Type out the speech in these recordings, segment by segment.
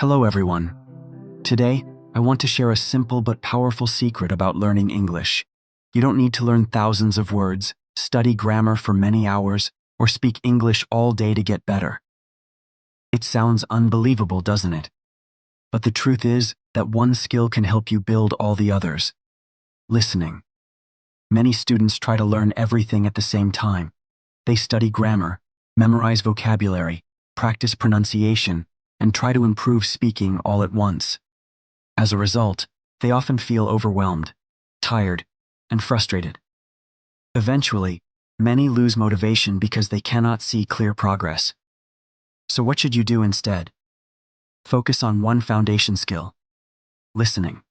Hello everyone. Today, I want to share a simple but powerful secret about learning English. You don't need to learn thousands of words, study grammar for many hours, or speak English all day to get better. It sounds unbelievable, doesn't it? But the truth is that one skill can help you build all the others. Listening. Many students try to learn everything at the same time. They study grammar, memorize vocabulary, practice pronunciation, and try to improve speaking all at once. As a result, they often feel overwhelmed, tired, and frustrated. Eventually, many lose motivation because they cannot see clear progress. So what should you do instead? Focus on one foundation skill: listening.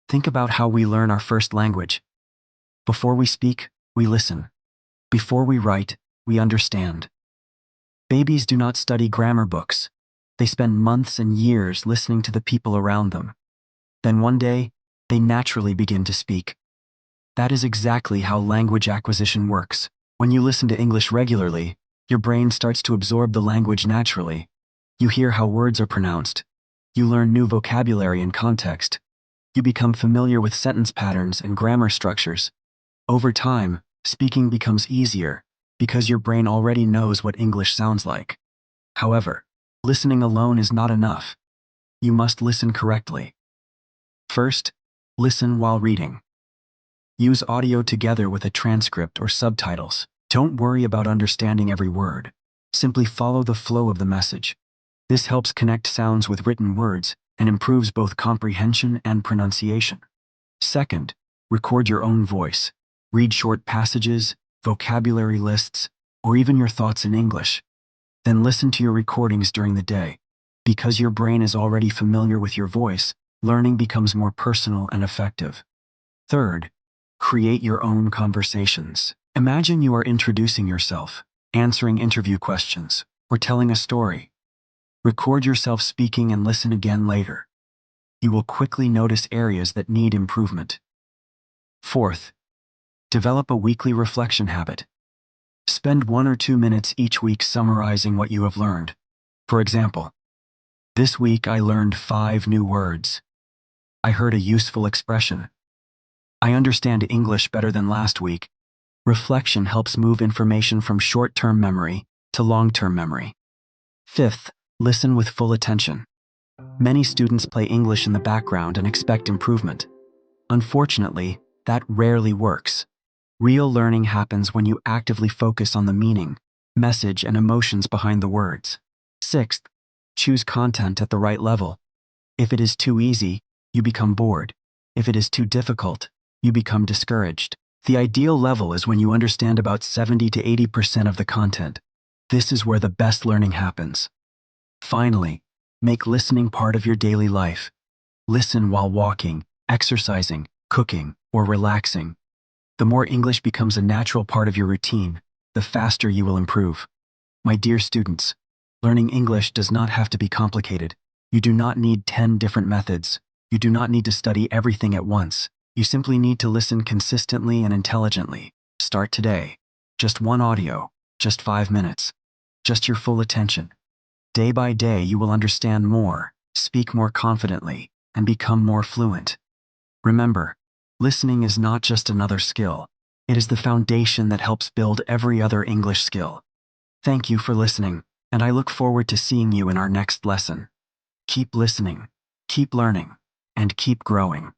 Think about how we learn our first language. Before we speak, we listen. Before we write, we understand. Babies do not study grammar books. They spend months and years listening to the people around them. Then one day, they naturally begin to speak. That is exactly how language acquisition works. When you listen to English regularly, your brain starts to absorb the language naturally. You hear how words are pronounced. You learn new vocabulary and context. You become familiar with sentence patterns and grammar structures. Over time, speaking becomes easier because your brain already knows what English sounds like. However, listening alone is not enough. You must listen correctly. First, listen while reading. Use audio together with a transcript or subtitles. Don't worry about understanding every word. Simply follow the flow of the message. This helps connect sounds with written words and improves both comprehension and pronunciation. Second, record your own voice. Read short passages, vocabulary lists, or even your thoughts in English. Then listen to your recordings during the day. Because your brain is already familiar with your voice, learning becomes more personal and effective. Third, create your own conversations. Imagine you are introducing yourself, answering interview questions, or telling a story. Record yourself speaking and listen again later. You will quickly notice areas that need improvement. Fourth, develop a weekly reflection habit. Spend 1 or 2 minutes each week summarizing what you have learned. For example, this week I learned 5 new words. I heard a useful expression. I understand English better than last week. Reflection helps move information from short-term memory to long-term memory. Fifth, listen with full attention. Many students play English in the background and expect improvement. Unfortunately, that rarely works. Real learning happens when you actively focus on the meaning, message, and emotions behind the words. Sixth, choose content at the right level. If it is too easy, you become bored. If it is too difficult, you become discouraged. The ideal level is when you understand about 70 to 80% of the content. This is where the best learning happens. Finally, make listening part of your daily life. Listen while walking, exercising, cooking, or relaxing. The more English becomes a natural part of your routine, the faster you will improve. My dear students, learning English does not have to be complicated. You do not need 10 different methods. You do not need to study everything at once. You simply need to listen consistently and intelligently. Start today. Just one audio, just 5 minutes, just your full attention. Day by day, you will understand more, speak more confidently, and become more fluent. Remember, listening is not just another skill. It is the foundation that helps build every other English skill. Thank you for listening, and I look forward to seeing you in our next lesson. Keep listening, keep learning, and keep growing.